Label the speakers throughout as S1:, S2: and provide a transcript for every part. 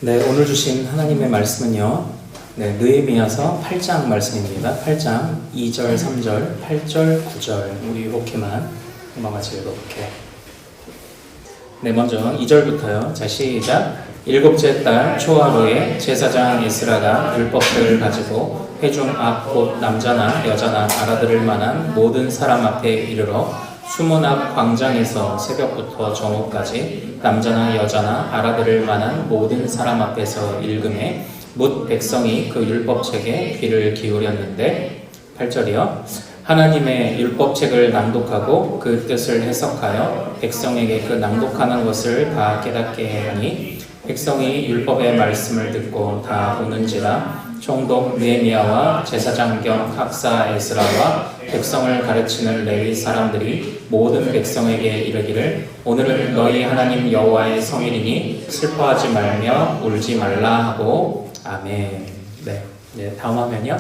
S1: 네, 오늘 주신 하나님의 말씀은요. 네, 느헤미야서 8장 말씀입니다. 8장 2절, 3절, 8절, 9절 우리 이렇게만 한번 같이 읽어볼게요. 네, 먼저 2절부터요. 자, 시작. 일곱째 달 초하루에 제사장 에스라가 율법책을 가지고 회중 앞 곧 남자나 여자나 알아들을 만한 모든 사람 앞에 이르러 수문 앞 광장에서 새벽부터 정오까지 남자나 여자나 알아들을 만한 모든 사람 앞에서 읽음에 뭇 백성이 그 율법책에 귀를 기울였는데 8절이요. 하나님의 율법책을 낭독하고 그 뜻을 해석하여 백성에게 그 낭독하는 것을 다 깨닫게 하니 백성이 율법의 말씀을 듣고 다 오는지라 총독 느헤미야와 제사장 겸 학사 에스라와 백성을 가르치는 레위 사람들이 모든 백성에게 이르기를 오늘은 너희 하나님 여호와의 성일이니 슬퍼하지 말며 울지 말라 하고 아멘. 네, 다음 화면이요.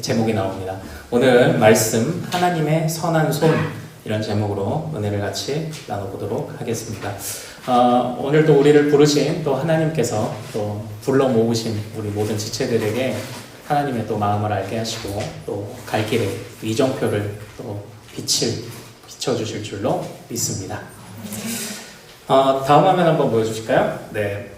S1: 제목이 나옵니다. 오늘 말씀 하나님의 선한 손 이런 제목으로 은혜를 같이 나눠보도록 하겠습니다. 오늘도 우리를 부르신 또 하나님께서 또 불러 모으신 우리 모든 지체들에게 하나님의 또 마음을 알게 하시고 또 갈 길에 위정표를 또 비춰주실 줄로 믿습니다. 다음 화면 한번 보여주실까요? 네.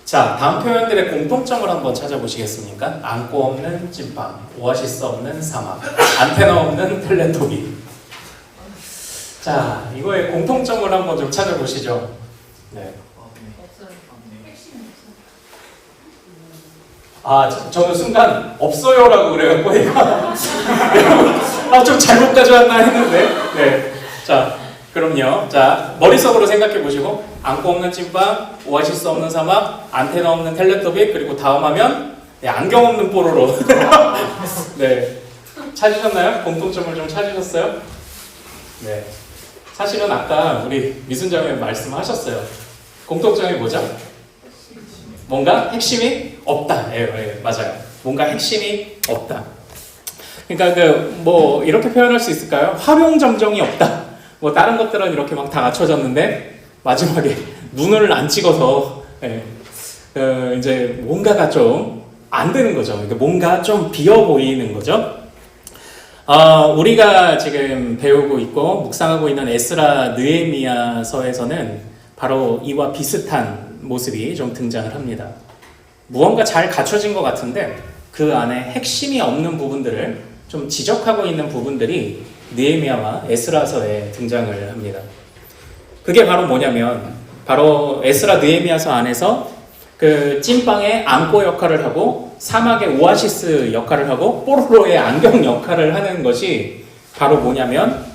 S1: 자, 다음 표현들의 공통점을 한번 찾아보시겠습니까? 안고 없는 찐빵, 오아시스 없는 사막, 안테나 없는 텔레토비. 자, 이거의 공통점을 한번 좀 찾아보시죠. 네. 저는 순간 없어요라고 그래갖고 좀 잘못 가져왔나 했는데. 네. 자, 그럼요. 자, 머릿속으로 생각해 보시고 안고 없는 찐빵, 오아시스 없는 사막, 안테나 없는 텔레토비 그리고 다음 하면 네, 안경 없는 뽀로로. 네. 찾으셨나요? 공통점을 좀 찾으셨어요? 네. 사실은 아까 우리 미순장님 말씀하셨어요. 공통점이 뭐죠? 뭔가 핵심이 없다. 예, 맞아요. 뭔가 핵심이 없다. 그러니까 이렇게 표현할 수 있을까요? 활용점정이 없다. 다른 것들은 이렇게 막 다 갖춰졌는데 마지막에 눈을 안 찍어서 이제 뭔가가 좀 안 되는 거죠. 그러니까 뭔가 좀 비어 보이는 거죠. 우리가 지금 배우고 있고 묵상하고 있는 에스라 느헤미야서에서는 바로 이와 비슷한 모습이 좀 등장을 합니다. 무언가 잘 갖춰진 것 같은데 그 안에 핵심이 없는 부분들을 좀 지적하고 있는 부분들이 느헤미야와 에스라서에 등장을 합니다. 그게 바로 뭐냐면 바로 에스라 느헤미야서 안에서 그 찐빵의 안고 역할을 하고 사막의 오아시스 역할을 하고 뽀로로의 안경 역할을 하는 것이 바로 뭐냐면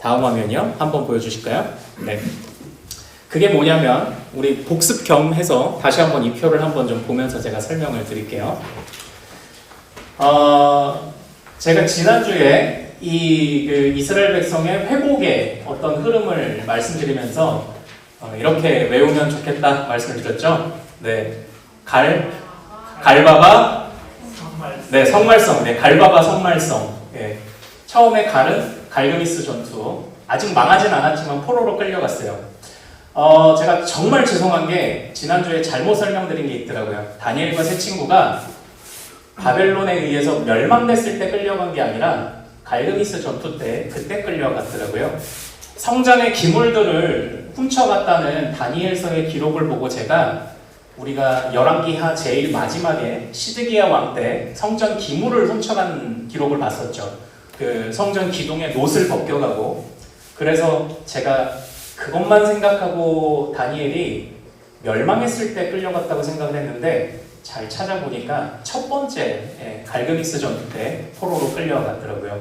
S1: 다음 화면이요. 한번 보여주실까요? 네. 그게 뭐냐면 우리 복습 겸 해서 다시 한번 이 표를 한번 좀 보면서 제가 설명을 드릴게요. 제가 지난주에 이 이스라엘 백성의 회복의 어떤 흐름을 말씀드리면서 이렇게 외우면 좋겠다 말씀을 드렸죠. 네, 갈바바, 네, 성말성, 네, 갈바바 성말성. 네. 처음에 갈은 갈그미스 전투. 아직 망하진 않았지만 포로로 끌려갔어요. 제가 정말 죄송한 게 지난주에 잘못 설명드린 게 있더라고요. 다니엘과 세 친구가 바벨론에 의해서 멸망됐을 때 끌려간 게 아니라 갈그미스 전투 때 그때 끌려갔더라고요. 성전의 기물들을 훔쳐갔다는 다니엘서의 기록을 보고 제가 우리가 열왕기하 제일 마지막에 시드기야 왕 때 성전 기물을 훔쳐간 기록을 봤었죠. 그 성전 기둥에 놋을 벗겨가고 그래서 제가 그것만 생각하고 다니엘이 멸망했을 때 끌려갔다고 생각을 했는데 잘 찾아보니까 첫 번째 갈그미스 전투 때 포로로 끌려갔더라고요.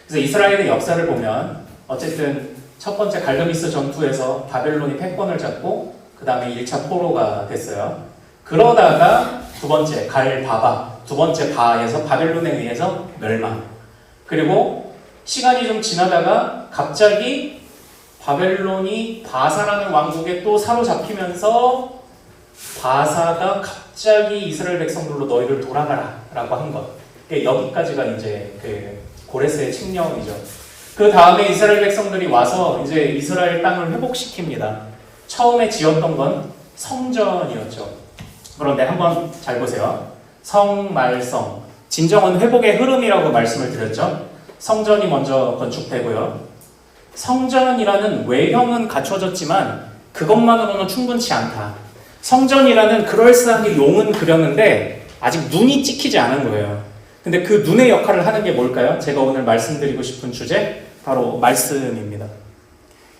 S1: 그래서 이스라엘의 역사를 보면 어쨌든 첫 번째 갈그미스 전투에서 바벨론이 패권을 잡고 그 다음에 1차 포로가 됐어요. 그러다가 두 번째 갈바바, 두 번째 바에서 바벨론에 의해서 멸망. 그리고 시간이 좀 지나다가 갑자기 바벨론이 바사라는 왕국에 또 사로잡히면서 바사가 갑자기 이스라엘 백성들로 너희를 돌아가라 라고 한 것. 여기까지가 이제 그 고레스의 칙령이죠. 그 다음에 이스라엘 백성들이 와서 이제 이스라엘 땅을 회복시킵니다. 처음에 지었던 건 성전이었죠. 그런데 한번 잘 보세요. 성말성. 진정한 회복의 흐름이라고 말씀을 드렸죠. 성전이 먼저 건축되고요. 성전이라는 외형은 갖춰졌지만 그것만으로는 충분치 않다. 성전이라는 그럴싸하게 용은 그렸는데 아직 눈이 찍히지 않은 거예요. 근데 그 눈의 역할을 하는 게 뭘까요? 제가 오늘 말씀드리고 싶은 주제 바로 말씀입니다.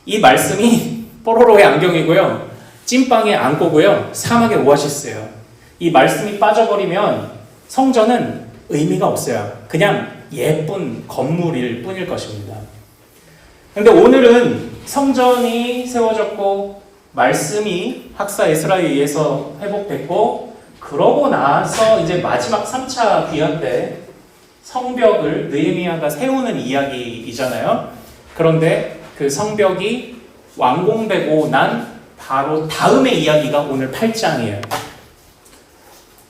S1: 이 말씀이 뽀로로의 안경이고요. 찐빵의 안고고요. 사막의 오아시스예요. 이 말씀이 빠져버리면 성전은 의미가 없어요. 그냥 예쁜 건물일 뿐일 것입니다. 근데 오늘은 성전이 세워졌고 말씀이 학사 에스라에 의해서 회복됐고 그러고 나서 이제 마지막 3차 귀환 때 성벽을 느헤미야가 세우는 이야기이잖아요. 그런데 그 성벽이 완공되고 난 바로 다음의 이야기가 오늘 8장이에요.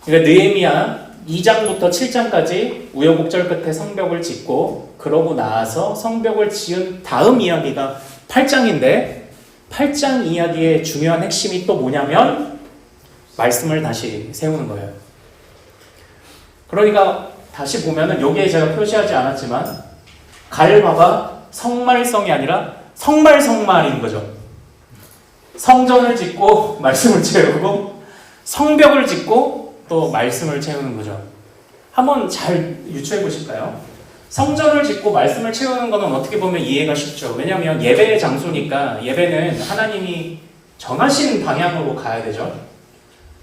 S1: 그러니까 느헤미야 2장부터 7장까지 우여곡절 끝에 성벽을 짓고 그러고 나서 성벽을 지은 다음 이야기가 8장인데 8장 이야기의 중요한 핵심이 또 뭐냐면 말씀을 다시 세우는 거예요. 그러니까 다시 보면은 여기에 제가 표시하지 않았지만 갈바가 성말성이 아니라 성말성말인 거죠. 성전을 짓고 말씀을 채우고 성벽을 짓고 또 말씀을 채우는 거죠. 한번 잘 유추해 보실까요? 성전을 짓고 말씀을 채우는 것은 어떻게 보면 이해가 쉽죠. 왜냐하면 예배의 장소니까 예배는 하나님이 정하신 방향으로 가야 되죠.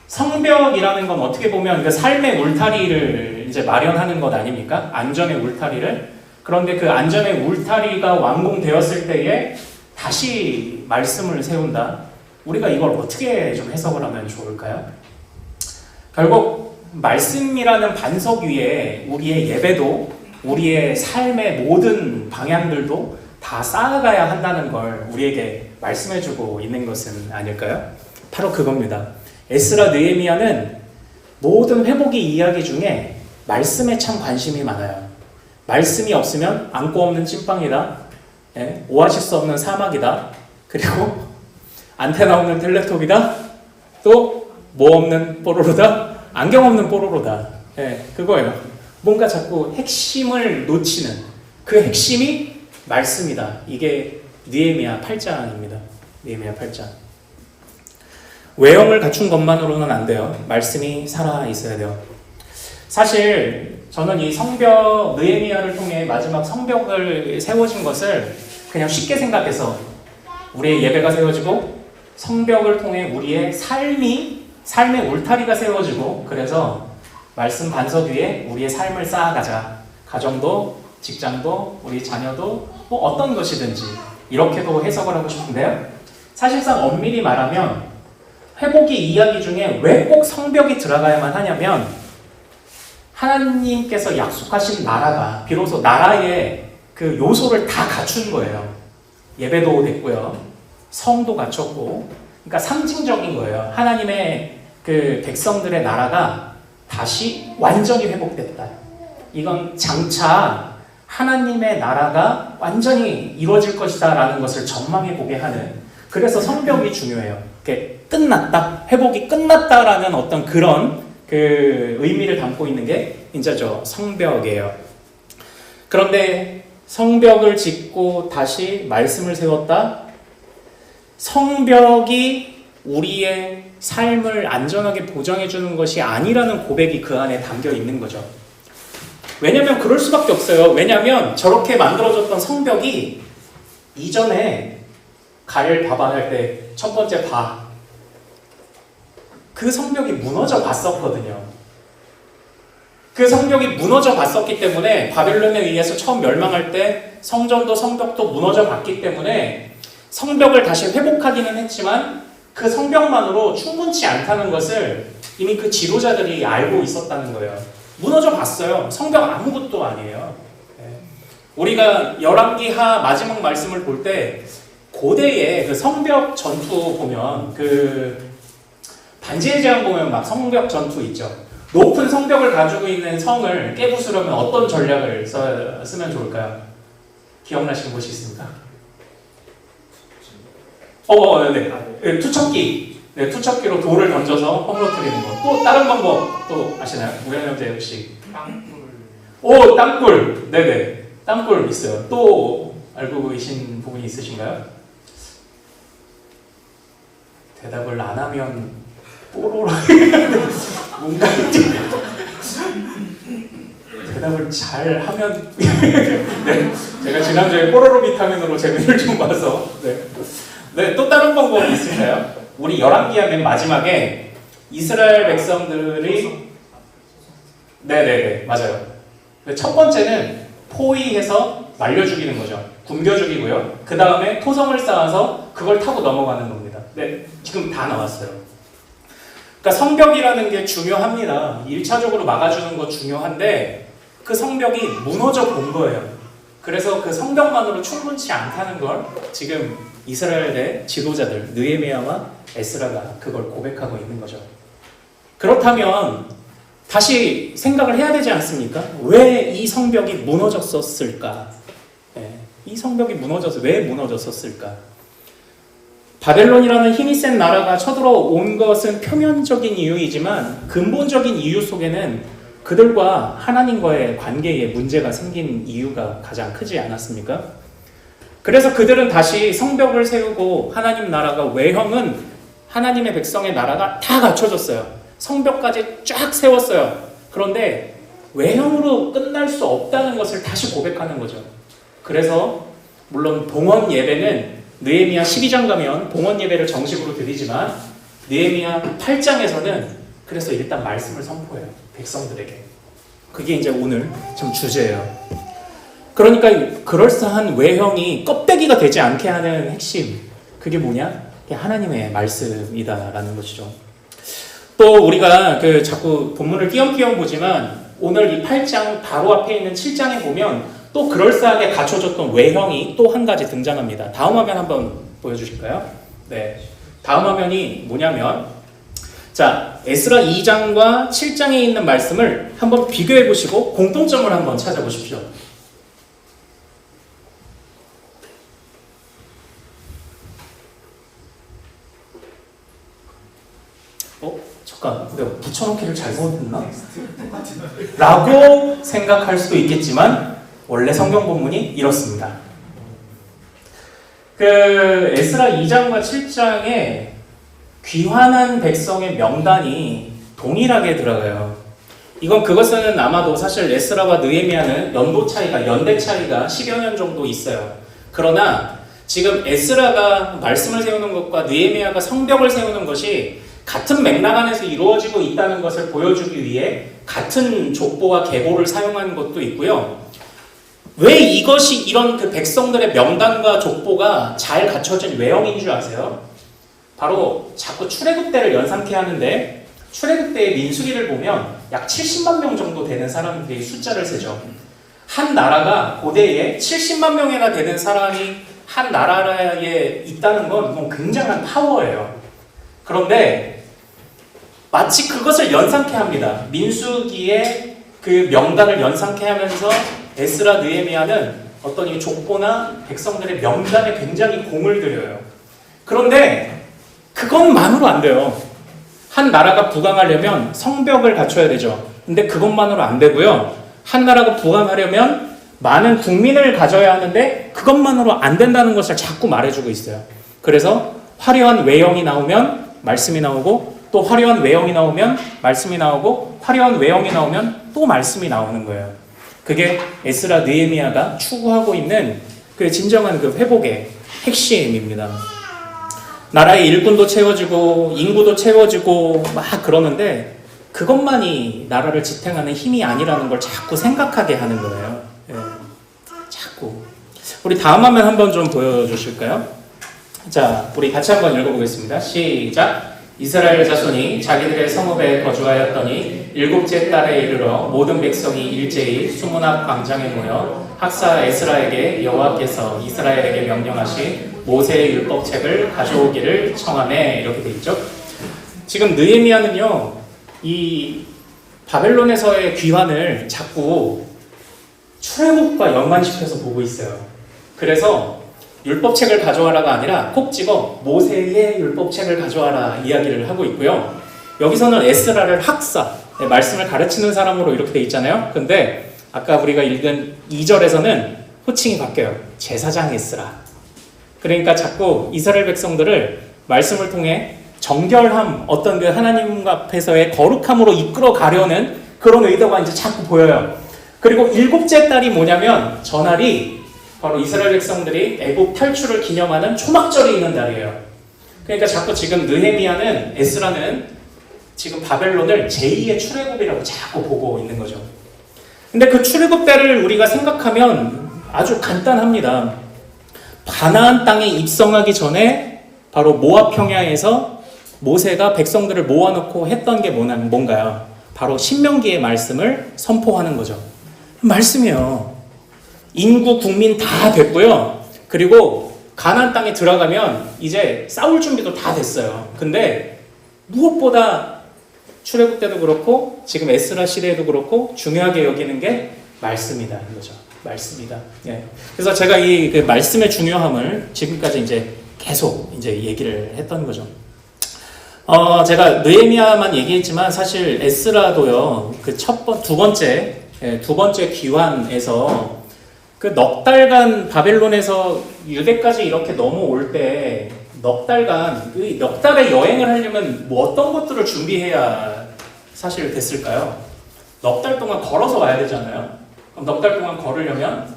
S1: 성벽이라는 건 어떻게 보면 그 삶의 울타리를 이제 마련하는 것 아닙니까? 안전의 울타리를. 그런데 그 안전의 울타리가 완공되었을 때에 다시 말씀을 세운다. 우리가 이걸 어떻게 좀 해석을 하면 좋을까요? 결국 말씀이라는 반석 위에 우리의 예배도 우리의 삶의 모든 방향들도 다 쌓아가야 한다는 걸 우리에게 말씀해주고 있는 것은 아닐까요? 바로 그겁니다. 에스라 느헤미야는 모든 회복의 이야기 중에 말씀에 참 관심이 많아요. 말씀이 없으면 안고 없는 찐빵이다. 오아시스 없는 사막이다. 그리고 안테나 없는 텔레톱이다. 또 뭐 없는 뽀로로다. 안경 없는 뽀로로다. 그거예요. 뭔가 자꾸 핵심을 놓치는 그 핵심이 말씀이다. 이게 느헤미야 8장입니다. 느헤미야 8장. 외형을 갖춘 것만으로는 안 돼요. 말씀이 살아 있어야 돼요. 사실 저는 이 성벽 느헤미야를 통해 마지막 성벽을 세워진 것을 그냥 쉽게 생각해서 우리의 예배가 세워지고 성벽을 통해 우리의 삶의 울타리가 세워지고 그래서 말씀 반석 위에 우리의 삶을 쌓아가자. 가정도 직장도 우리 자녀도 뭐 어떤 것이든지 이렇게도 해석을 하고 싶은데요. 사실상 엄밀히 말하면 회복의 이야기 중에 왜 꼭 성벽이 들어가야만 하냐면 하나님께서 약속하신 나라가 비로소 나라의 그 요소를 다 갖춘 거예요. 예배도 됐고요. 성도 갖췄고 그러니까 상징적인 거예요. 하나님의 그 백성들의 나라가 다시 완전히 회복됐다. 이건 장차 하나님의 나라가 완전히 이루어질 것이다 라는 것을 전망해 보게 하는 그래서 성벽이 중요해요. 끝났다, 회복이 끝났다라는 어떤 그런 그 의미를 담고 있는 게 이제 저 성벽이에요. 그런데 성벽을 짓고 다시 말씀을 세웠다. 성벽이 우리의 삶을 안전하게 보장해 주는 것이 아니라는 고백이 그 안에 담겨 있는 거죠. 왜냐하면 그럴 수밖에 없어요. 왜냐하면 저렇게 만들어졌던 성벽이 이전에 가를 바반할 때 첫 번째 그 성벽이 무너져 봤었거든요. 그 성벽이 무너져 봤었기 때문에 바벨론에 의해서 처음 멸망할 때 성전도 성벽도 무너져 봤기 때문에 성벽을 다시 회복하기는 했지만 그 성벽만으로 충분치 않다는 것을 이미 그 지도자들이 알고 있었다는 거예요. 무너져 봤어요. 성벽 아무것도 아니에요. 우리가 열왕기하 마지막 말씀을 볼 때 고대의 그 성벽 전투 보면 그 반지의 제왕 보면 막 성벽 전투 있죠. 높은 성벽을 가지고 있는 성을 깨부수려면 어떤 전략을 쓰면 좋을까요? 기억나시는 곳이 있습니까? 네. 투척기. 네, 투척기로 돌을 던져서 허물어뜨리는 거. 또 다른 방법 또 아시나요? 우연형제 역시. 오, 땅굴. 네네. 땅굴 있어요. 또 알고 계신 부분이 있으신가요? 대답을 안 하면 뽀로로 뭔가 대답을 잘 하면 네, 제가 지난주에 뽀로로 비타민으로 재미를 좀 봐서 네, 또 다른 방법이 있을까요? 우리 열왕기하 맨 마지막에 이스라엘 백성들이 네네네 맞아요. 첫 번째는 포위해서 말려 죽이는 거죠. 굶겨 죽이고요. 그 다음에 토성을 쌓아서 그걸 타고 넘어가는 겁니다. 네, 지금 다 나왔어요. 그러니까 성벽이라는 게 중요합니다. 1차적으로 막아주는 거 중요한데 그 성벽이 무너져 본 거예요. 그래서 그 성벽만으로 충분치 않다는 걸 지금 이스라엘의 지도자들 느헤미야와 에스라가 그걸 고백하고 있는 거죠. 그렇다면 다시 생각을 해야 되지 않습니까? 왜 이 성벽이 무너졌었을까? 네, 이 성벽이 왜 무너졌었을까? 바벨론이라는 힘이 센 나라가 쳐들어온 것은 표면적인 이유이지만 근본적인 이유 속에는 그들과 하나님과의 관계에 문제가 생긴 이유가 가장 크지 않았습니까? 그래서 그들은 다시 성벽을 세우고 하나님 나라가 외형은 하나님의 백성의 나라가 다 갖춰졌어요. 성벽까지 쫙 세웠어요. 그런데 외형으로 끝날 수 없다는 것을 다시 고백하는 거죠. 그래서 물론 봉헌 예배는 느헤미야 12장 가면 봉헌 예배를 정식으로 드리지만 느헤미야 8장에서는 그래서 일단 말씀을 선포해요. 백성들에게. 그게 이제 오늘 좀 주제예요. 그러니까 그럴싸한 외형이 껍데기가 되지 않게 하는 핵심 그게 뭐냐? 그게 하나님의 말씀이다라는 것이죠. 또 우리가 자꾸 본문을 띄엄띄엄 보지만 오늘 이 8장 바로 앞에 있는 7장에 보면 또 그럴싸하게 갖춰졌던 외형이 또 한 가지 등장합니다. 다음 화면 한번 보여주실까요? 네, 다음 화면이 뭐냐면 자, 에스라 2장과 7장에 있는 말씀을 한번 비교해 보시고 공통점을 한번 찾아보십시오. 잠깐, 내가 붙여놓기를 잘못했나? 라고 생각할 수도 있겠지만 원래 성경 본문이 이렇습니다. 에스라 2장과 7장에 귀환한 백성의 명단이 동일하게 들어가요. 그것은 아마도 사실 에스라와 느헤미야는 연대 차이가 10여 년 정도 있어요. 그러나 지금 에스라가 말씀을 세우는 것과 느헤미야가 성벽을 세우는 것이 같은 맥락 안에서 이루어지고 있다는 것을 보여주기 위해 같은 족보와 계보를 사용하는 것도 있고요. 왜 이것이 이런 백성들의 명단과 족보가 잘 갖춰진 외형인 줄 아세요? 바로 자꾸 출애굽 때를 연상케 하는데 출애굽 때의 민수기를 보면 약 70만 명 정도 되는 사람들이 숫자를 세죠. 한 나라가 고대에 70만 명이나 되는 사람이 한 나라에 있다는 건 굉장한 파워예요. 그런데 마치 그것을 연상케 합니다. 민수기의 그 명단을 연상케 하면서 에스라 느헤미야는 어떤 이 족보나 백성들의 명단에 굉장히 공을 들여요. 그런데 그것만으로 안 돼요. 한 나라가 부강하려면 성벽을 갖춰야 되죠. 근데 그것만으로 안 되고요. 한 나라가 부강하려면 많은 국민을 가져야 하는데 그것만으로 안 된다는 것을 자꾸 말해주고 있어요. 그래서 화려한 외형이 나오면 말씀이 나오고 또 화려한 외형이 나오면 말씀이 나오고 화려한 외형이 나오면 또 말씀이 나오는 거예요. 그게 에스라 느헤미야가 추구하고 있는 그 진정한 그 회복의 핵심입니다. 나라의 일꾼도 채워지고 인구도 채워지고 막 그러는데 그것만이 나라를 지탱하는 힘이 아니라는 걸 자꾸 생각하게 하는 거예요. 예. 자꾸. 우리 다음 화면 한번 좀 보여주실까요? 자, 우리 같이 한번 읽어보겠습니다. 시작. 이스라엘 자손이 자기들의 성읍에 거주하였더니 일곱째 달에 이르러 모든 백성이 일제히 수문 앞 광장에 모여 학사 에스라에게 여호와께서 이스라엘에게 명령하신 모세의 율법책을 가져오기를 청하매 이렇게 돼 있죠. 지금 느헤미야는요, 이 바벨론에서의 귀환을 자꾸 출애굽과 연관시켜서 보고 있어요. 그래서 율법책을 가져와라가 아니라 콕 찍어 모세의 율법책을 가져와라 이야기를 하고 있고요. 여기서는 에스라를 학사, 말씀을 가르치는 사람으로 이렇게 돼 있잖아요. 근데 아까 우리가 읽은 2절에서는 호칭이 바뀌어요. 제사장 에스라. 그러니까 자꾸 이스라엘 백성들을 말씀을 통해 정결함, 어떤 그 하나님 앞에서의 거룩함으로 이끌어 가려는 그런 의도가 이제 자꾸 보여요. 그리고 7째 달이 뭐냐면 전날이 바로 이스라엘 백성들이 애국 탈출을 기념하는 초막절이 있는 날이에요. 그러니까 자꾸 지금 느헤미야는, 에스라는 지금 바벨론을 제2의 출애굽이라고 자꾸 보고 있는 거죠. 근데 그 출애굽 때를 우리가 생각하면 아주 간단합니다. 가나안 땅에 입성하기 전에 바로 모압 평야에서 모세가 백성들을 모아놓고 했던 게 뭔가요? 바로 신명기의 말씀을 선포하는 거죠. 말씀이에요. 인구 국민 다 됐고요. 그리고 가나안 땅에 들어가면 이제 싸울 준비도 다 됐어요. 근데 무엇보다 출애굽 때도 그렇고 지금 에스라 시대에도 그렇고 중요하게 여기는 게 말씀이다 이거죠. 말씀이다. 예. 그래서 제가 이 그 말씀의 중요함을 지금까지 이제 계속 이제 얘기를 했던 거죠. 제가 느헤미야만 얘기했지만 사실 에스라도요. 그 두 번째 기환에서 그 넉 달간 바벨론에서 유대까지 이렇게 넘어올 때 넉 달간 그 넉 달의 여행을 하려면 뭐 어떤 것들을 준비해야 사실 됐을까요? 넉 달 동안 걸어서 와야 되잖아요. 그럼 넉 달 동안 걸으려면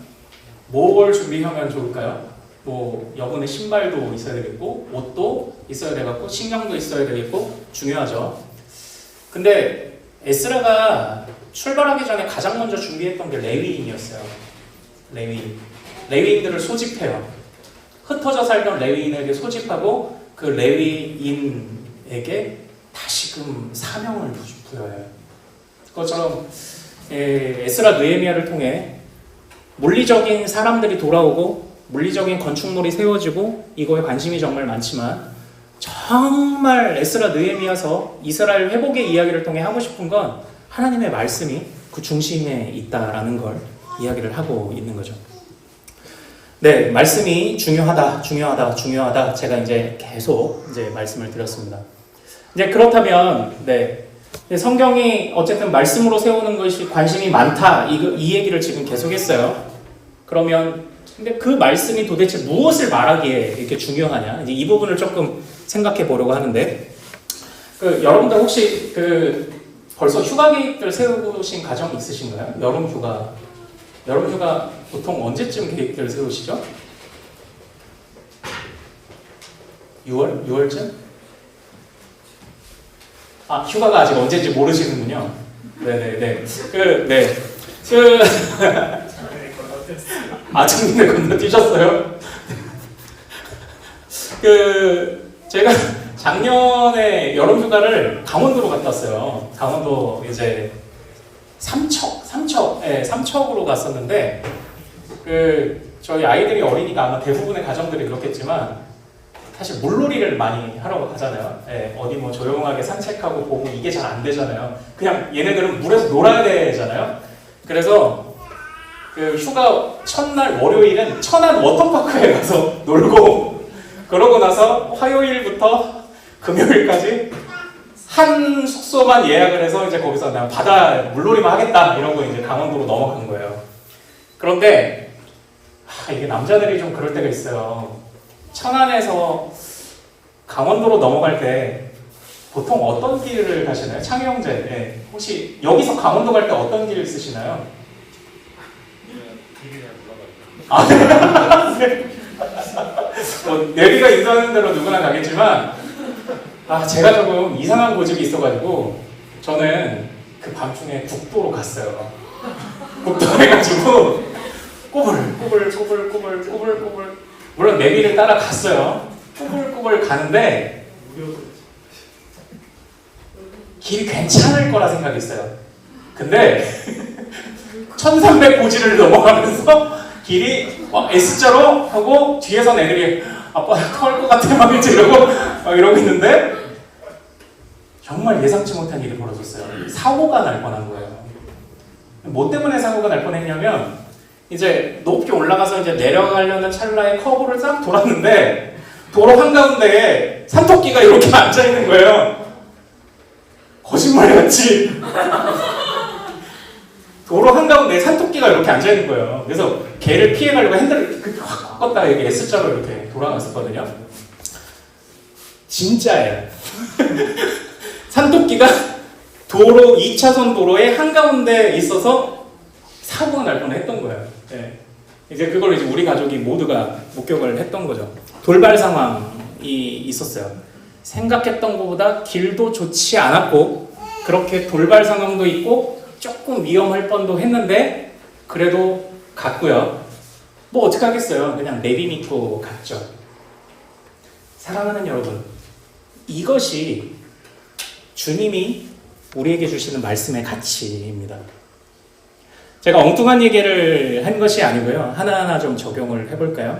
S1: 뭘 준비하면 좋을까요? 뭐 여분의 신발도 있어야 되겠고 옷도 있어야 되겠고 식량도 있어야 되겠고 중요하죠. 근데 에스라가 출발하기 전에 가장 먼저 준비했던 게 레위인이었어요. 레위인들을 소집해요. 흩어져 살던 레위인에게 소집하고 그 레위인에게 다시금 사명을 부여해요. 그것처럼 에스라 느헤미야를 통해 물리적인 사람들이 돌아오고 물리적인 건축물이 세워지고 이거에 관심이 정말 많지만 정말 에스라 느헤미야서 이스라엘 회복의 이야기를 통해 하고 싶은 건 하나님의 말씀이 그 중심에 있다라는 걸 이야기를 하고 있는 거죠. 네, 말씀이 중요하다. 제가 이제 계속 이제 말씀을 드렸습니다. 이제 그렇다면, 네, 성경이 어쨌든 말씀으로 세우는 것이 관심이 많다. 이 얘기를 지금 계속했어요. 그러면 근데 그 말씀이 도대체 무엇을 말하기에 이렇게 중요하냐? 이제 이 부분을 조금 생각해 보려고 하는데, 여러분들 혹시 벌써 휴가 계획들 세우신 가정 있으신가요? 여름 휴가 보통 언제쯤 계획들 세우시죠? 6월쯤? 휴가가 아직 언제인지 모르시는군요. 네네네. 작년에 건너뛰셨어요? 제가 작년에 여름휴가를 강원도로 갔다 왔어요. 강원도 이제 삼척으로 갔었는데, 저희 아이들이 어리니까 아마 대부분의 가정들이 그렇겠지만, 사실 물놀이를 많이 하러 가잖아요. 어디 뭐 조용하게 산책하고 보고 이게 잘 안 되잖아요. 그냥 얘네들은 물에서 놀아야 되잖아요. 그래서 휴가 첫날 월요일은 천안 워터파크에 가서 놀고, 그러고 나서 화요일부터 금요일까지 한 숙소만 예약을 해서 이제 거기서 그냥 바다 물놀이만 하겠다 이러고 이제 강원도로 넘어간 거예요. 그런데 이게 남자들이 좀 그럴 때가 있어요. 천안에서 강원도로 넘어갈 때 보통 어떤 길을 가시나요? 창희 형제, 혹시 여기서 강원도 갈 때 어떤 길을 쓰시나요? 내비가 인도하는 대로 누구나 가겠지만, 제가 조금 이상한 고집이 있어가지고 저는 그 밤중에 국도로 갔어요. 국도 해가지고 꼬불꼬불 물론 내비를 따라 갔어요. 꼬불꼬불 가는데 길이 괜찮을 거라 생각했어요. 근데 1300고지를 넘어가면서 길이 S자로 하고 뒤에서 애들이 아빠 토할 것 같아 막 이러고 있는데 정말 예상치 못한 일이 벌어졌어요. 사고가 날 뻔한 거예요. 뭐 때문에 사고가 날 뻔했냐면 이제 높이 올라가서 이제 내려가려는 찰나에 커브를 싹 돌았는데 도로 한가운데에 산토끼가 이렇게 앉아 있는 거예요. 거짓말같이 도로 한가운데에 산토끼가 이렇게 앉아 있는 거예요. 그래서 걔를 피해가려고 핸들을 확 꺾었다가 이렇게 S자로 이렇게 돌아갔었거든요. 진짜예요. 산토끼가 도로 2차선 도로의 한가운데에 있어서 사고가 날 뻔했던 거예요. 네. 이제 그걸 이제 우리 가족이 모두가 목격을 했던 거죠. 돌발 상황이 있었어요. 생각했던 것보다 길도 좋지 않았고 그렇게 돌발 상황도 있고 조금 위험할 뻔도 했는데 그래도 갔고요. 뭐 어떻게 하겠어요. 그냥 내비 믿고 갔죠. 사랑하는 여러분, 이것이 주님이 우리에게 주시는 말씀의 가치입니다. 제가 엉뚱한 얘기를 한 것이 아니고요. 하나하나 좀 적용을 해볼까요?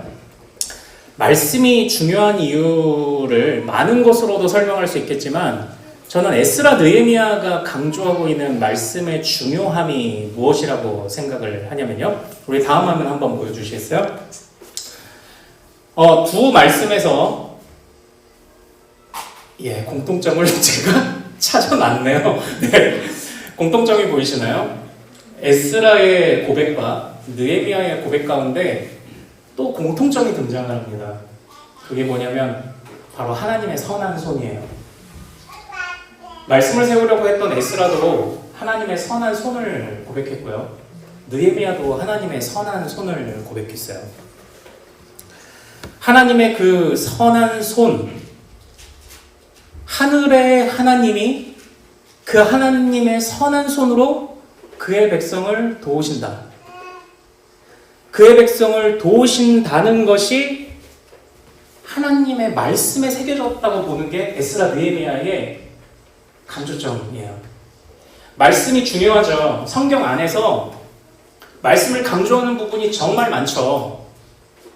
S1: 말씀이 중요한 이유를 많은 것으로도 설명할 수 있겠지만 저는 에스라 느헤미야가 강조하고 있는 말씀의 중요함이 무엇이라고 생각을 하냐면요. 우리 다음 화면 한번 보여주시겠어요? 두 말씀에서 공통점을 제가 찾아놨네요. 네, 공통점이 보이시나요? 에스라의 고백과 느헤미야의 고백 가운데 또 공통점이 등장을 합니다. 그게 뭐냐면 바로 하나님의 선한 손이에요. 말씀을 세우려고 했던 에스라도 하나님의 선한 손을 고백했고요. 느헤미야도 하나님의 선한 손을 고백했어요. 하나님의 그 선한 손, 하늘의 하나님이 그 하나님의 선한 손으로 그의 백성을 도우신다. 그의 백성을 도우신다는 것이 하나님의 말씀에 새겨졌다고 보는 게 에스라 느헤미야의 강조점이에요. 말씀이 중요하죠. 성경 안에서 말씀을 강조하는 부분이 정말 많죠.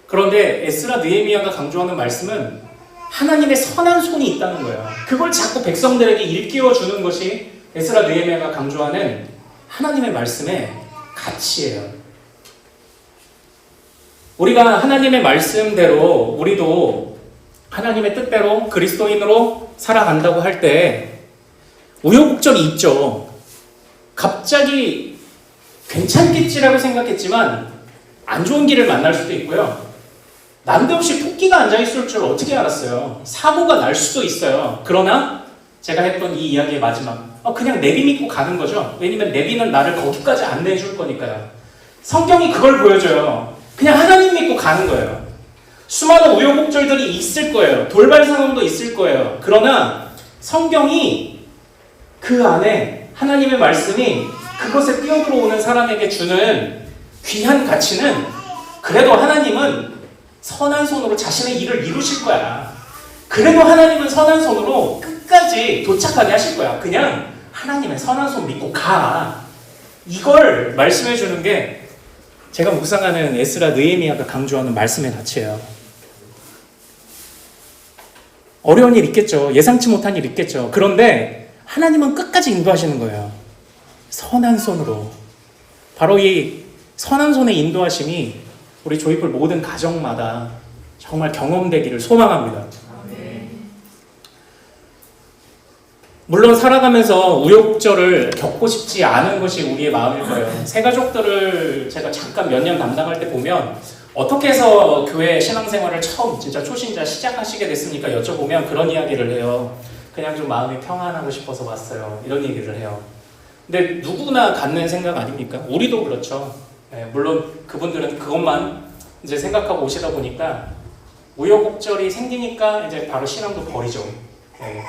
S1: 그런데 에스라 느헤미야가 강조하는 말씀은 하나님의 선한 손이 있다는 거예요. 그걸 자꾸 백성들에게 일깨워 주는 것이 에스라 느헤미야가 강조하는 하나님의 말씀의 가치예요. 우리가 하나님의 말씀대로 우리도 하나님의 뜻대로 그리스도인으로 살아간다고 할 때 우여곡절이 있죠. 갑자기 괜찮겠지라고 생각했지만 안 좋은 길을 만날 수도 있고요. 난데없이 토끼가 앉아있을 줄 어떻게 알았어요? 사고가 날 수도 있어요. 그러나 제가 했던 이 이야기의 마지막 그냥 내비 믿고 가는 거죠. 왜냐면 내비는 나를 거기까지 안내해 줄 거니까요. 성경이 그걸 보여줘요. 그냥 하나님 믿고 가는 거예요. 수많은 우여곡절들이 있을 거예요. 돌발 상황도 있을 거예요. 그러나 성경이 그 안에 하나님의 말씀이 그것에 뛰어들어오는 사람에게 주는 귀한 가치는 그래도 하나님은 선한 손으로 자신의 일을 이루실 거야. 그래도 하나님은 선한 손으로 끝까지 도착하게 하실 거야. 그냥 하나님의 선한 손 믿고 가. 이걸 말씀해 주는 게 제가 묵상하는 에스라 느헤미야가 강조하는 말씀의 가치예요. 어려운 일 있겠죠. 예상치 못한 일 있겠죠. 그런데 하나님은 끝까지 인도하시는 거예요. 선한 손으로. 바로 이 선한 손의 인도하심이 우리 조이풀 모든 가정마다 정말 경험되기를 소망합니다. 물론 살아가면서 우여곡절을 겪고 싶지 않은 것이 우리의 마음일 거예요. 새 가족들을 제가 잠깐 몇 년 담당할 때 보면 어떻게 해서 교회 신앙생활을 처음 진짜 초신자 시작하시게 됐습니까? 여쭤보면 그런 이야기를 해요. 그냥 좀 마음이 평안하고 싶어서 왔어요. 이런 얘기를 해요. 근데 누구나 갖는 생각 아닙니까? 우리도 그렇죠. 네, 물론 그분들은 그것만 이제 생각하고 오시다 보니까 우여곡절이 생기니까 이제 바로 신앙도 버리죠. 네.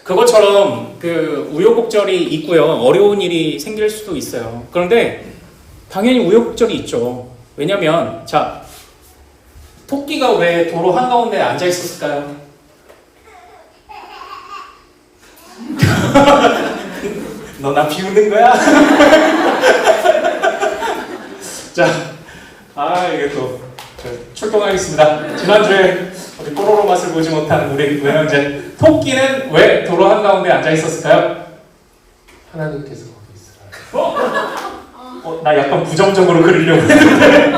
S1: 그것처럼 그 우여곡절이 있고요. 어려운 일이 생길 수도 있어요. 그런데 당연히 우여곡절이 있죠. 왜냐면 자, 토끼가 왜 도로 한가운데 앉아 있었을까요? 너 나 비웃는 거야? 자, 이게 또 출동하겠습니다. 지난주에 우리 뽀로로 맛을 보지 못한 우리 외형제 토끼는 왜 도로 한가운데 앉아 있었을까요?
S2: 하나님께서 거기 있으라.
S1: 나 약간 부정적으로 그리려고 했는데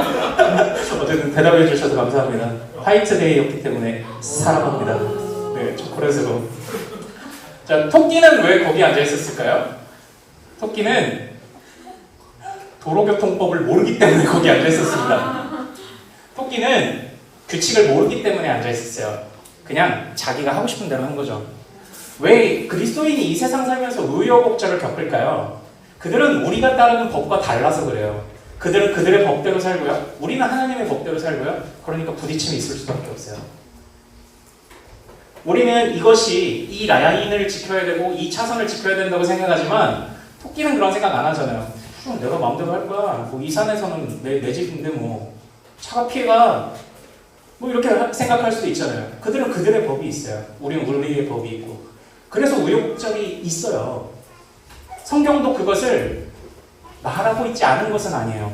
S1: 어쨌든 대답해 주셔서 감사합니다. 화이트데이였기 때문에 사랑합니다. 네, 초콜릿으로. 자, 토끼는 왜 거기 앉아 있었을까요? 토끼는 도로교통법을 모르기 때문에 거기 앉아 있었습니다. 토끼는 규칙을 모르기 때문에 앉아 있었어요. 그냥 자기가 하고 싶은 대로 한 거죠. 왜 그리스도인이 이 세상 살면서 우여곡절을 겪을까요? 그들은 우리가 따르는 법과 달라서 그래요. 그들은 그들의 법대로 살고요. 우리는 하나님의 법대로 살고요. 그러니까 부딪힘이 있을 수밖에 없어요. 우리는 이것이 이 라인을 지켜야 되고 이 차선을 지켜야 된다고 생각하지만 토끼는 그런 생각 안 하잖아요. 내가 마음대로 할 거야. 뭐 이 산에서는 내 집인데 뭐 차가 피해가 뭐 이렇게 생각할 수도 있잖아요. 그들은 그들의 법이 있어요. 우리는 우리의 법이 있고. 그래서 우여곡절이 있어요. 성경도 그것을 말하고 있지 않은 것은 아니에요.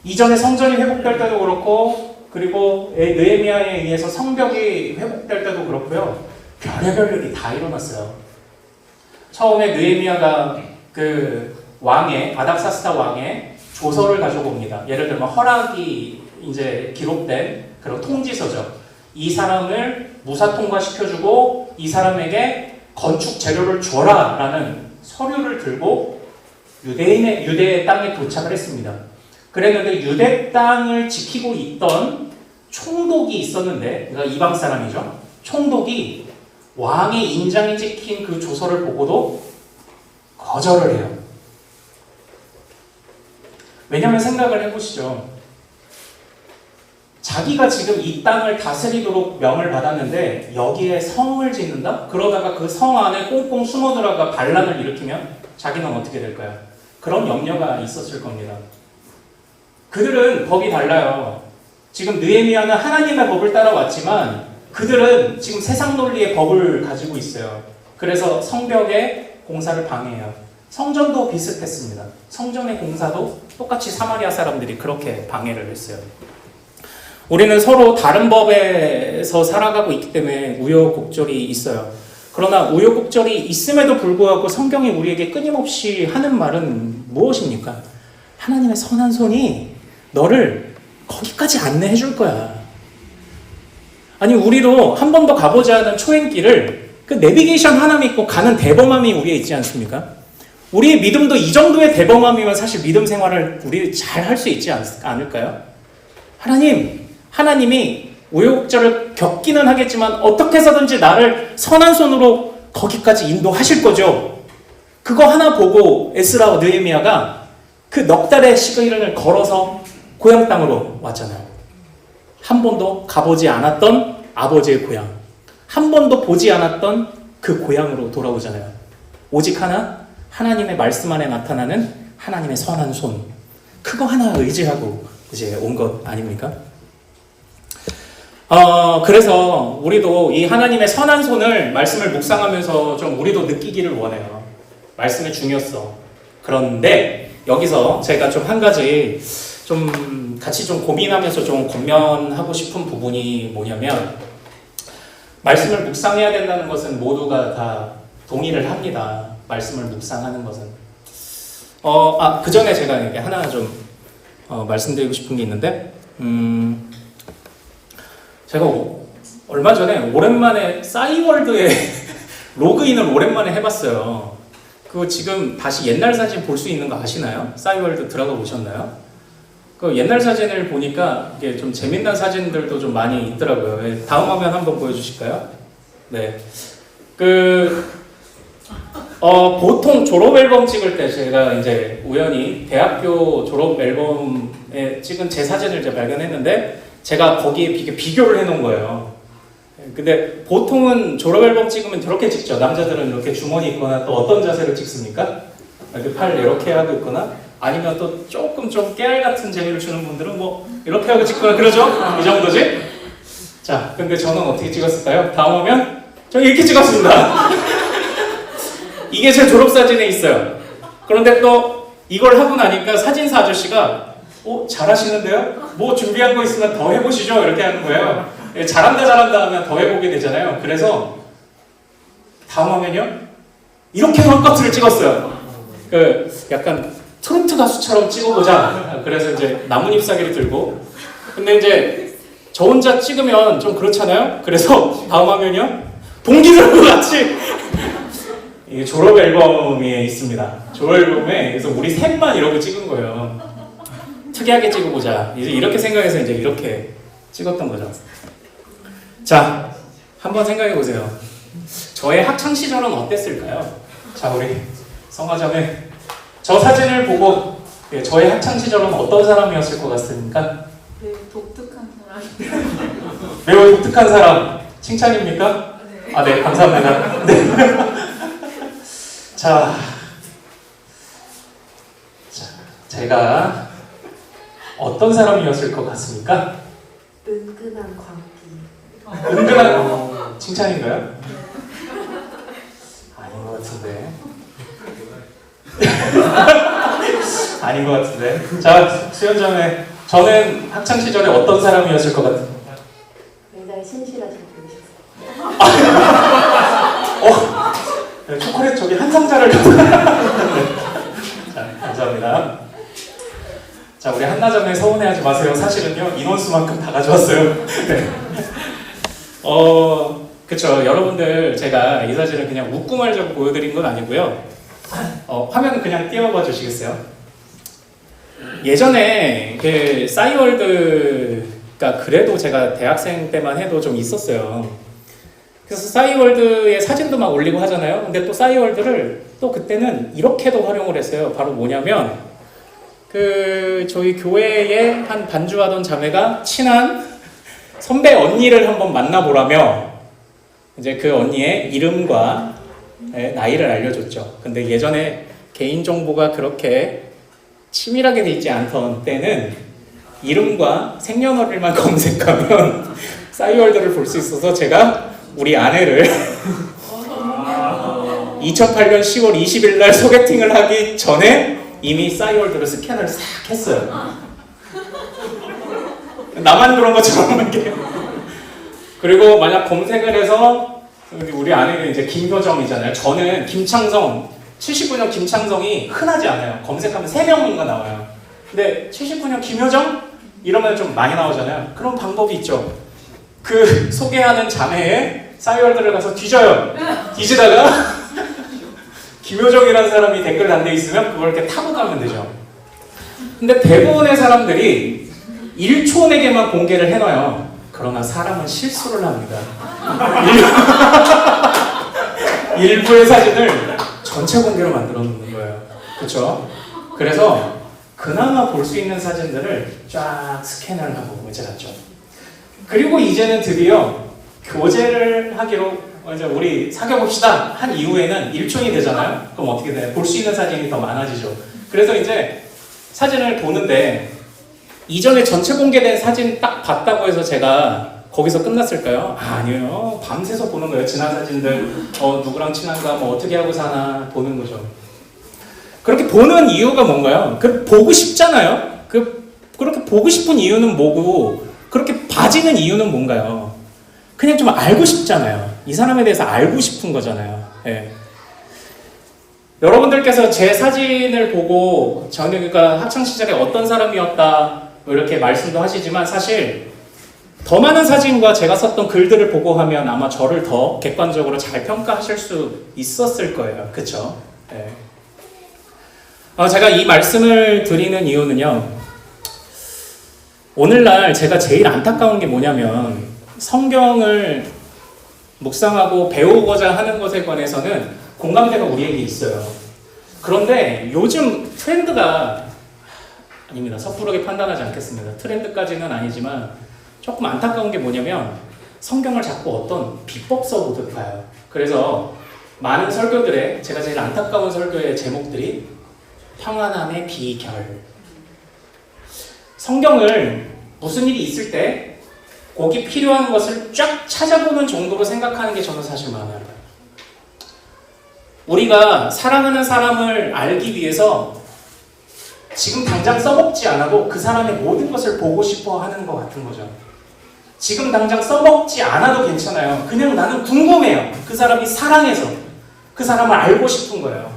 S1: 이전에 성전이 회복될 때도 그렇고 그리고 느헤미야에 의해서 성벽이 회복될 때도 그렇고요. 별의별 일이 다 일어났어요. 처음에 느헤미야가 그 왕의 아닥사스다 왕의 조서를 가져옵니다. 예를 들면 허락이 이제 기록된 그런 통지서죠. 이 사람을 무사 통과시켜주고 이 사람에게 건축 재료를 줘라라는 서류를 들고 유대의 땅에 도착을 했습니다. 그랬는데 유대 땅을 지키고 있던 총독이 있었는데, 그러니까 이방 사람이죠. 총독이 왕의 인장이 찍힌 그 조서를 보고도 거절을 해요. 왜냐하면 생각을 해보시죠. 자기가 지금 이 땅을 다스리도록 명을 받았는데 여기에 성을 짓는다? 그러다가 그 성 안에 꽁꽁 숨어 들어가 반란을 일으키면 자기는 어떻게 될까요? 그런 염려가 있었을 겁니다. 그들은 법이 달라요. 지금 느헤미야는 하나님의 법을 따라왔지만 그들은 지금 세상 논리의 법을 가지고 있어요. 그래서 성벽의 공사를 방해해요. 성전도 비슷했습니다. 성전의 공사도 똑같이 사마리아 사람들이 그렇게 방해를 했어요. 우리는 서로 다른 법에서 살아가고 있기 때문에 우여곡절이 있어요. 그러나 우여곡절이 있음에도 불구하고 성경이 우리에게 끊임없이 하는 말은 무엇입니까? 하나님의 선한 손이 너를 거기까지 안내해 줄 거야. 아니, 우리도 한 번도 가보지 않은 초행길을 그 내비게이션 하나 믿고 가는 대범함이 우리에 있지 않습니까? 우리의 믿음도 이 정도의 대범함이면 사실 믿음 생활을 우리 잘 할 수 있지 않을까요? 하나님이 우여곡절을 겪기는 하겠지만 어떻게 해서든지 나를 선한 손으로 거기까지 인도하실 거죠. 그거 하나 보고 에스라와 느헤미야가 그 넉 달의 시간을 걸어서 고향 땅으로 왔잖아요. 한 번도 가보지 않았던 아버지의 고향, 한 번도 보지 않았던 그 고향으로 돌아오잖아요. 오직 하나, 하나님의 말씀 안에 나타나는 하나님의 선한 손, 그거 하나 의지하고 이제 온 것 아닙니까? 그래서 우리도 이 하나님의 선한 손을 말씀을 묵상하면서 좀 우리도 느끼기를 원해요. 말씀의 중요성. 그런데 여기서 제가 좀 한 가지 좀 같이 좀 고민하면서 좀 권면하고 싶은 부분이 뭐냐면, 말씀을 묵상해야 된다는 것은 모두가 다 동의를 합니다. 말씀을 묵상하는 것은. 그 전에 제가 이렇게 하나 좀 말씀드리고 싶은 게 있는데, 제가 얼마 전에 오랜만에 싸이월드에 로그인을 오랜만에 해봤어요. 그거 지금 다시 옛날 사진 볼 수 있는 거 아시나요? 싸이월드 들어가 보셨나요? 그 옛날 사진을 보니까 이게 좀 재밌는 사진들도 좀 많이 있더라고요. 다음 화면 한번 보여주실까요? 네. 보통 졸업 앨범 찍을 때 제가 이제 우연히 대학교 졸업 앨범에 찍은 제 사진을 이제 발견했는데, 제가 거기에 비교를 해놓은 거예요. 근데 보통은 졸업 앨범 찍으면 저렇게 찍죠. 남자들은 이렇게 주머니 있거나 또 어떤 자세를 찍습니까? 이렇게 팔 이렇게 하고 있거나, 아니면 또 조금 좀 깨알 같은 재미를 주는 분들은 뭐 이렇게 하고 찍거나 그러죠? 이 정도지? 자, 근데 저는 어떻게 찍었을까요? 다음 화면? 저 이렇게 찍었습니다. 이게 제 졸업사진에 있어요. 그런데 또 이걸 하고 나니까 사진사 아저씨가 잘하시는데요? 뭐 준비한 거 있으면 더 해보시죠? 이렇게 하는 거예요. 잘한다 하면 더 해보게 되잖아요. 그래서 다음 화면이요? 이렇게 한 커트를 찍었어요. 약간 트로트 가수처럼 찍어보자. 그래서 이제 나뭇잎 사기를 들고, 근데 이제 저 혼자 찍으면 좀 그렇잖아요. 그래서 다음 화면이요, 봉기들과 같이 이게 졸업 앨범에 있습니다. 졸업 앨범에 그래서 우리 셋만 이러고 찍은 거예요. 특이하게 찍어보자. 이제 이렇게 생각해서 이제 이렇게 찍었던 거죠. 자, 한번 생각해 보세요. 저의 학창 시절은 어땠을까요? 자, 우리 성화자매, 저 사진을 보고 저의 학창 시절은 어떤 사람이었을 것 같습니까?
S2: 네, 독특한 사람.
S1: 매우 독특한 사람. 칭찬입니까?
S2: 네.
S1: 아, 네, 감사합니다. 네. 자, 제가 어떤 사람이었을 것 같습니까?
S2: 은근한 광기.
S1: 은근한 칭찬인가요? 아닌 것 같은데. 아닌 것 같은데. 자, 수연자매, 저는 학창 시절에 어떤 사람이었을 것 같습니까?
S2: 굉장히 신실하신 분이셨어요.
S1: 네, 초콜릿 저기 한 상자를 자, 감사합니다. 자, 우리 한나자매 서운해하지 마세요. 사실은요, 인원수만큼 다 가져왔어요. 네. 그쵸. 여러분들, 제가 이 사진을 그냥 웃고 말자고 보여드린 건 아니고요. 화면 그냥 띄워봐 주시겠어요? 예전에 그 싸이월드가 그래도 제가 대학생 때만 해도 좀 있었어요. 그래서 싸이월드에 사진도 막 올리고 하잖아요. 근데 또 싸이월드를 또 그때는 이렇게도 활용을 했어요. 바로 뭐냐면, 저희 교회에 한 반주하던 자매가 친한 선배 언니를 한번 만나보라며 이제 그 언니의 이름과 나이를 알려줬죠. 근데 예전에 개인정보가 그렇게 치밀하게 돼 있지 않던 때는 이름과 생년월일만 검색하면 싸이월드를 볼 수 있어서 제가 우리 아내를 2008년 10월 20일 날 소개팅을 하기 전에 이미 싸이월드를 스캔을 싹 했어요. 나만 그런 것처럼 이렇게. 그리고 만약 검색을 해서 우리 아내가 이제 김효정이잖아요. 저는 김창성, 79년 김창성이 흔하지 않아요. 검색하면 3명인가 나와요. 근데 79년 김효정? 이러면 좀 많이 나오잖아요. 그런 방법이 있죠. 그 소개하는 자매의 싸이월드를 가서 뒤져요. 뒤지다가 김효정이라는 사람이 댓글 단데 있으면 그걸 이렇게 타고 가면 되죠. 근데 대부분의 사람들이 1초 내게만 공개를 해놔요. 그러나 사람은 실수를 합니다. 일부의 사진을 전체 공개로 만들어 놓는 거예요. 그렇죠? 그래서 그나마 볼 수 있는 사진들을 쫙 스캔을 하고 이제 갔죠. 그리고 이제는 드디어 교제를 하기로 이제 우리 사귀어 봅시다 한 이후에는 일촌이 되잖아요. 그럼 어떻게 돼요? 볼 수 있는 사진이 더 많아지죠. 그래서 이제 사진을 보는데 이전에 전체 공개된 사진 딱 봤다고 해서 제가 거기서 끝났을까요? 아니에요. 밤새서 보는 거예요. 지난 사진들 누구랑 친한가, 뭐 어떻게 하고 사나 보는 거죠. 그렇게 보는 이유가 뭔가요? 보고 싶잖아요. 그렇게 보고 싶은 이유는 뭐고 그렇게 봐지는 이유는 뭔가요? 그냥 좀 알고 싶잖아요. 이 사람에 대해서 알고 싶은 거잖아요. 네. 여러분들께서 제 사진을 보고 저는 그러니까 학창시절에 어떤 사람이었다 뭐 이렇게 말씀도 하시지만 사실 더 많은 사진과 제가 썼던 글들을 보고 하면 아마 저를 더 객관적으로 잘 평가하실 수 있었을 거예요. 그쵸? 네. 제가 이 말씀을 드리는 이유는요. 오늘날 제가 제일 안타까운 게 뭐냐면 성경을 묵상하고 배우고자 하는 것에 관해서는 공감대가 우리에게 있어요. 그런데 요즘 트렌드가 아닙니다. 섣부르게 판단하지 않겠습니다. 트렌드까지는 아니지만 조금 안타까운 게 뭐냐면 성경을 자꾸 어떤 비법서 보듯 봐요. 그래서 많은 설교들의 제가 제일 안타까운 설교의 제목들이 평안함의 비결. 성경을 무슨 일이 있을 때 거기 필요한 것을 쫙 찾아보는 정도로 생각하는 게 저는 사실 많아요. 우리가 사랑하는 사람을 알기 위해서 지금 당장 써먹지 않아도 그 사람의 모든 것을 보고 싶어 하는 것 같은 거죠. 지금 당장 써먹지 않아도 괜찮아요. 그냥 나는 궁금해요. 그 사람이 사랑해서 그 사람을 알고 싶은 거예요.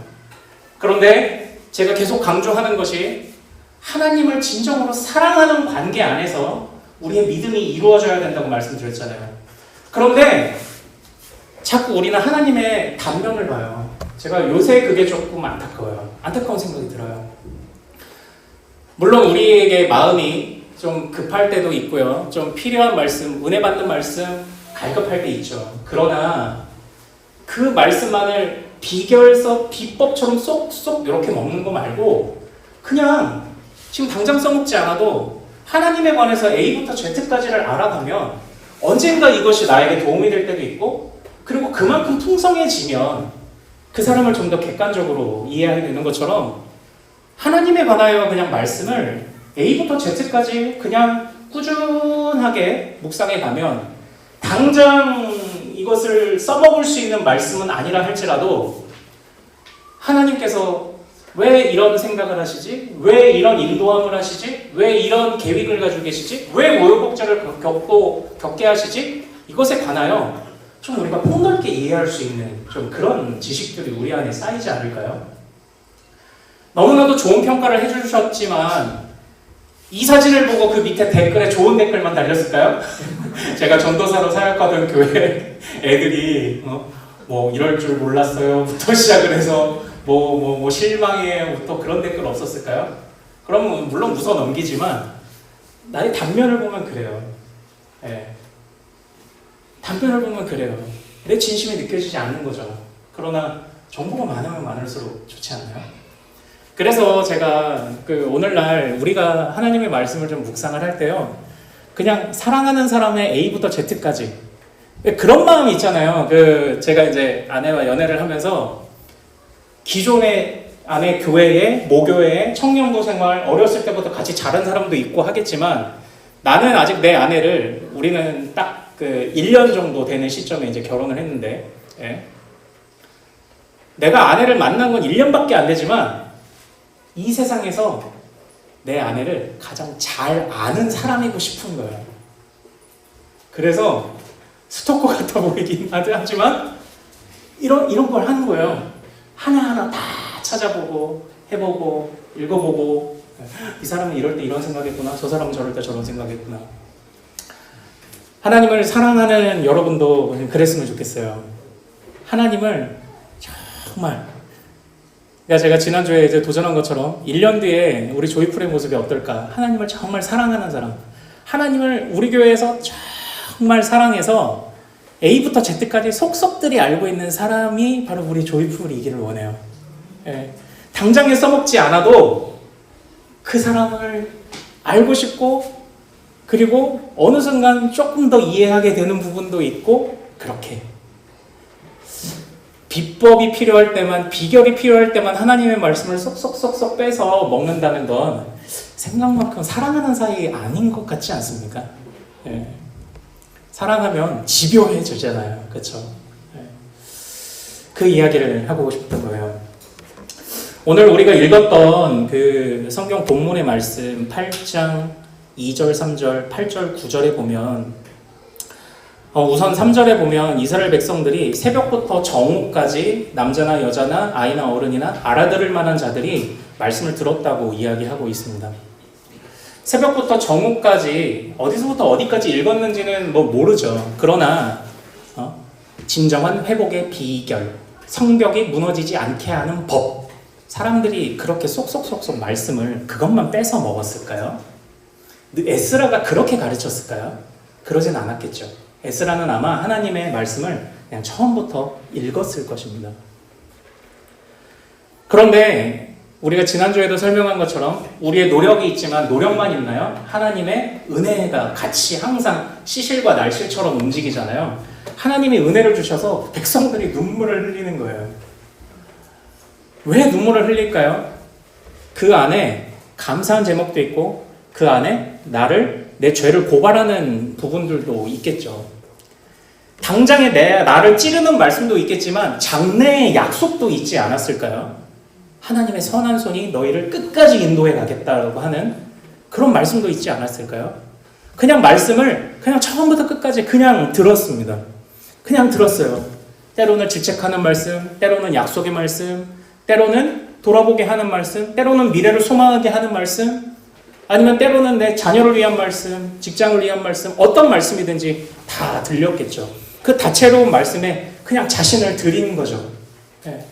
S1: 그런데 제가 계속 강조하는 것이 하나님을 진정으로 사랑하는 관계 안에서 우리의 믿음이 이루어져야 된다고 말씀드렸잖아요. 그런데 자꾸 우리는 하나님의 단면을 봐요. 제가 요새 그게 조금 안타까워요. 안타까운 생각이 들어요. 물론 우리에게 마음이 좀 급할 때도 있고요. 좀 필요한 말씀, 은혜 받는 말씀 갈급할 때 있죠. 그러나 그 말씀만을 비결서 비법처럼 쏙쏙 이렇게 먹는 거 말고 그냥 지금 당장 써먹지 않아도 하나님에 관해서 A부터 Z까지를 알아가면 언젠가 이것이 나에게 도움이 될 때도 있고, 그리고 그만큼 풍성해지면 그 사람을 좀 더 객관적으로 이해하게 되는 것처럼 하나님에 관하여 그냥 말씀을 A부터 Z까지 그냥 꾸준하게 묵상해 가면 당장 이것을 써먹을 수 있는 말씀은 아니라 할지라도 하나님께서 왜 이런 생각을 하시지? 왜 이런 인도함을 하시지? 왜 이런 계획을 가지고 계시지? 왜 우여곡절을 겪게 하시지? 이것에 관하여 좀 우리가 폭넓게 이해할 수 있는 좀 그런 지식들이 우리 안에 쌓이지 않을까요? 너무나도 좋은 평가를 해주셨지만 이 사진을 보고 그 밑에 댓글에 좋은 댓글만 달렸을까요? 제가 전도사로 사역하던 교회 애들이 뭐 이럴 줄 몰랐어요부터 시작을 해서 뭐 실망해요부터 그런 댓글 없었을까요? 그러면 물론 웃어 넘기지만 나의 단면을 보면 그래요. 네. 단면을 보면 그래요. 내 진심이 느껴지지 않는 거죠. 그러나 정보가 많으면 많을수록 좋지 않나요? 그래서 제가 오늘날 우리가 하나님의 말씀을 좀 묵상을 할 때요, 그냥 사랑하는 사람의 A부터 Z까지 그런 마음이 있잖아요. 제가 이제 아내와 연애를 하면서 기존의 아내 교회에, 모교회에, 청년부 생활 어렸을 때부터 같이 자란 사람도 있고 하겠지만 나는 아직 내 아내를, 우리는 딱 1년 정도 되는 시점에 이제 결혼을 했는데, 예. 내가 아내를 만난 건 1년밖에 안 되지만 이 세상에서 내 아내를 가장 잘 아는 사람이고 싶은 거예요. 그래서 스토커 같아 보이긴 하지만 이런 걸 하는 거예요. 하나하나 다 찾아보고 해보고 읽어보고, 이 사람은 이럴 때 이런 생각했구나, 저 사람은 저럴 때 저런 생각했구나. 하나님을 사랑하는 여러분도 그랬으면 좋겠어요. 하나님을 정말, 그러니까 제가 지난주에 이제 도전한 것처럼 1년 뒤에 우리 조이풀의 모습이 어떨까? 하나님을 정말 사랑하는 사람, 하나님을 우리 교회에서 정말 사랑해서 A부터 Z까지 속속들이 알고 있는 사람이 바로 우리 조이풀이기를 원해요. 예. 당장에 써먹지 않아도 그 사람을 알고 싶고, 그리고 어느 순간 조금 더 이해하게 되는 부분도 있고, 그렇게 비법이 필요할 때만, 비결이 필요할 때만 하나님의 말씀을 쏙쏙쏙쏙 빼서 먹는다는 건 생각만큼 사랑하는 사이 아닌 것 같지 않습니까? 예. 사랑하면 집요해지잖아요. 그렇죠? 예. 그 이야기를 하고 싶은 거예요. 오늘 우리가 읽었던 그 성경 본문의 말씀 8장 2절, 3절, 8절, 9절에 보면 우선 3절에 보면 이스라엘 백성들이 새벽부터 정오까지 남자나 여자나 아이나 어른이나 알아들을 만한 자들이 말씀을 들었다고 이야기하고 있습니다. 새벽부터 정오까지 어디서부터 어디까지 읽었는지는 모르죠. 그러나 진정한 회복의 비결, 성벽이 무너지지 않게 하는 법, 사람들이 그렇게 쏙쏙쏙쏙 말씀을 그것만 뺏어 먹었을까요? 에스라가 그렇게 가르쳤을까요? 그러진 않았겠죠. 에스라는 아마 하나님의 말씀을 그냥 처음부터 읽었을 것입니다. 그런데 우리가 지난주에도 설명한 것처럼 우리의 노력이 있지만 노력만 있나요? 하나님의 은혜가 같이 항상 시실과 날실처럼 움직이잖아요. 하나님이 은혜를 주셔서 백성들이 눈물을 흘리는 거예요. 왜 눈물을 흘릴까요? 그 안에 감사한 제목도 있고 그 안에 내 죄를 고발하는 부분들도 있겠죠. 당장에 나를 찌르는 말씀도 있겠지만 장래의 약속도 있지 않았을까요? 하나님의 선한 손이 너희를 끝까지 인도해 가겠다고 하는 그런 말씀도 있지 않았을까요? 그냥 말씀을 그냥 처음부터 끝까지 그냥 들었습니다. 그냥 들었어요. 때로는 질책하는 말씀, 때로는 약속의 말씀, 때로는 돌아보게 하는 말씀, 때로는 미래를 소망하게 하는 말씀, 아니면 때로는 내 자녀를 위한 말씀, 직장을 위한 말씀, 어떤 말씀이든지 다 들렸겠죠. 그 다채로운 말씀에 그냥 자신을 드리는 거죠. 예.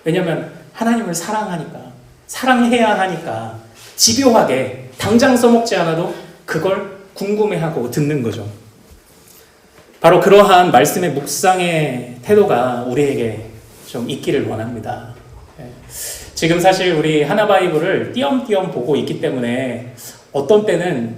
S1: 왜냐하면 하나님을 사랑하니까, 사랑해야 하니까 집요하게 당장 써먹지 않아도 그걸 궁금해하고 듣는 거죠. 바로 그러한 말씀의 묵상의 태도가 우리에게 좀 있기를 원합니다. 예. 지금 사실 우리 하나바이블을 띄엄띄엄 보고 있기 때문에 어떤 때는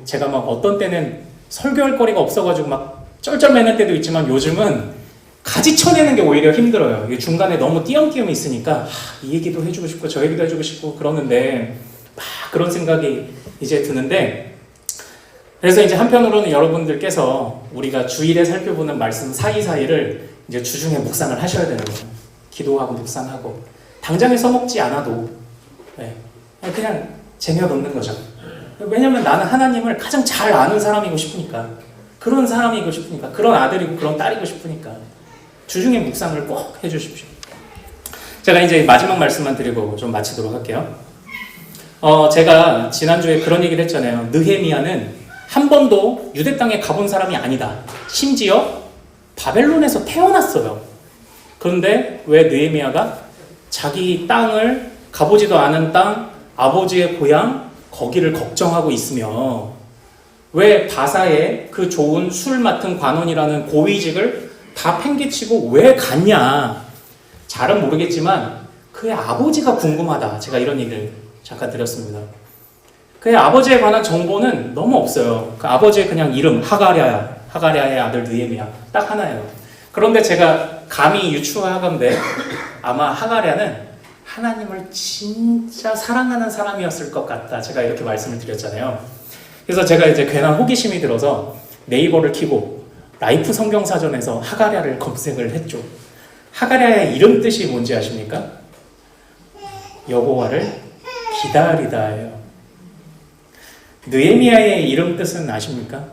S1: 제가 막 어떤 때는 설교할 거리가 없어가지고 막 쩔쩔매는 때도 있지만 요즘은 가지쳐내는 게 오히려 힘들어요. 이게 중간에 너무 띄엄띄엄 있으니까 이 얘기도 해주고 싶고 저 얘기도 해주고 싶고 그러는데 막 그런 생각이 이제 드는데, 그래서 이제 한편으로는 여러분들께서 우리가 주일에 살펴보는 말씀 사이사이를 이제 주중에 묵상을 하셔야 되는 거예요. 기도하고 묵상하고 당장에 써먹지 않아도 그냥 쟁여놓는 거죠. 왜냐면 나는 하나님을 가장 잘 아는 사람이고 싶으니까, 그런 사람이고 싶으니까, 그런 아들이고 그런 딸이고 싶으니까 주중에 묵상을 꼭 해주십시오. 제가 이제 마지막 말씀만 드리고 좀 마치도록 할게요. 제가 지난주에 그런 얘기를 했잖아요. 느헤미야는 한 번도 유대 땅에 가본 사람이 아니다. 심지어 바벨론에서 태어났어요. 그런데 왜 느헤미야가 자기 땅을, 가보지도 않은 땅, 아버지의 고향, 거기를 걱정하고 있으며 왜 바사의 그 좋은 술 맡은 관원이라는 고위직을 다 팽개치고 왜 갔냐? 잘은 모르겠지만 그의 아버지가 궁금하다. 제가 이런 얘기를 잠깐 드렸습니다. 그의 아버지에 관한 정보는 너무 없어요. 그 아버지의 그냥 이름 하가랴의 아들 느헤미야 딱 하나예요. 그런데 제가 감히 유추하건대 아마 하가랴는 하나님을 진짜 사랑하는 사람이었을 것 같다. 제가 이렇게 말씀을 드렸잖아요. 그래서 제가 이제 괜한 호기심이 들어서 네이버를 켜고 라이프 성경사전에서 하가랴를 검색을 했죠. 하가랴의 이름 뜻이 뭔지 아십니까? 여호와를 기다리다예요. 느헤미야의 이름 뜻은 아십니까?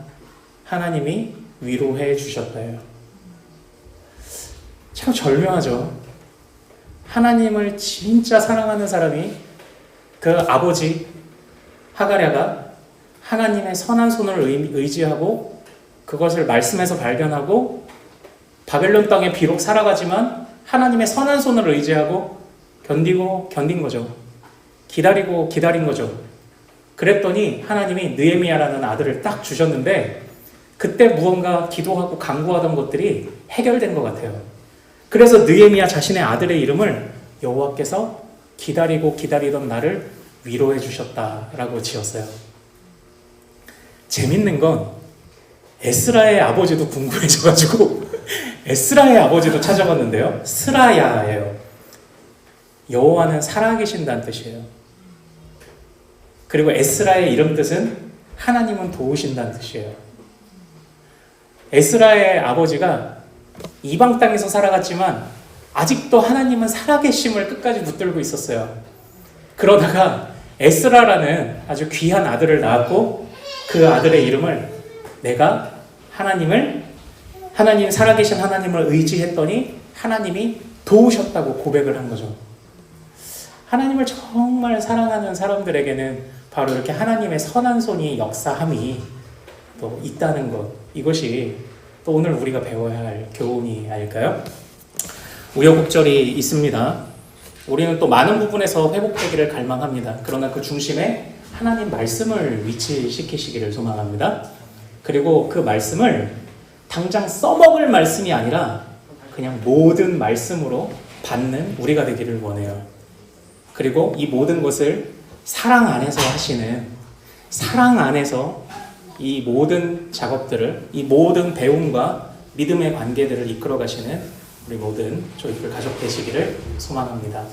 S1: 하나님이 위로해 주셨다예요. 참 절묘하죠. 하나님을 진짜 사랑하는 사람이, 그 아버지 하가랴가 하나님의 선한 손을 의지하고 그것을 말씀에서 발견하고 바벨론 땅에 비록 살아가지만 하나님의 선한 손을 의지하고 견딘 거죠. 기다린 거죠. 그랬더니 하나님이 느헤미야라는 아들을 딱 주셨는데 그때 무언가 기도하고 간구하던 것들이 해결된 것 같아요. 그래서 느헤미야 자신의 아들의 이름을 여호와께서 기다리던 나를 위로해 주셨다라고 지었어요. 재밌는 건 에스라의 아버지도 궁금해져가지고 에스라의 아버지도 찾아봤는데요. 스라야예요. 여호와는 살아계신다는 뜻이에요. 그리고 에스라의 이름 뜻은 하나님은 도우신다는 뜻이에요. 에스라의 아버지가 이방 땅에서 살아갔지만 아직도 하나님은 살아계심을 끝까지 붙들고 있었어요. 그러다가 에스라라는 아주 귀한 아들을 낳았고 그 아들의 이름을 내가 하나님 살아계신 하나님을 의지했더니 하나님이 도우셨다고 고백을 한 거죠. 하나님을 정말 사랑하는 사람들에게는 바로 이렇게 하나님의 선한 손이 역사함이 또 있다는 것, 이것이 또 오늘 우리가 배워야 할 교훈이 아닐까요? 우여곡절이 있습니다. 우리는 또 많은 부분에서 회복되기를 갈망합니다. 그러나 그 중심에 하나님 말씀을 위치시키시기를 소망합니다. 그리고 그 말씀을 당장 써먹을 말씀이 아니라 그냥 모든 말씀으로 받는 우리가 되기를 원해요. 그리고 이 모든 것을 사랑 안에서 하시는, 사랑 안에서 이 모든 작업들을, 이 모든 배움과 믿음의 관계들을 이끌어 가시는 우리 모든 조이풀 가족 되시기를 소망합니다.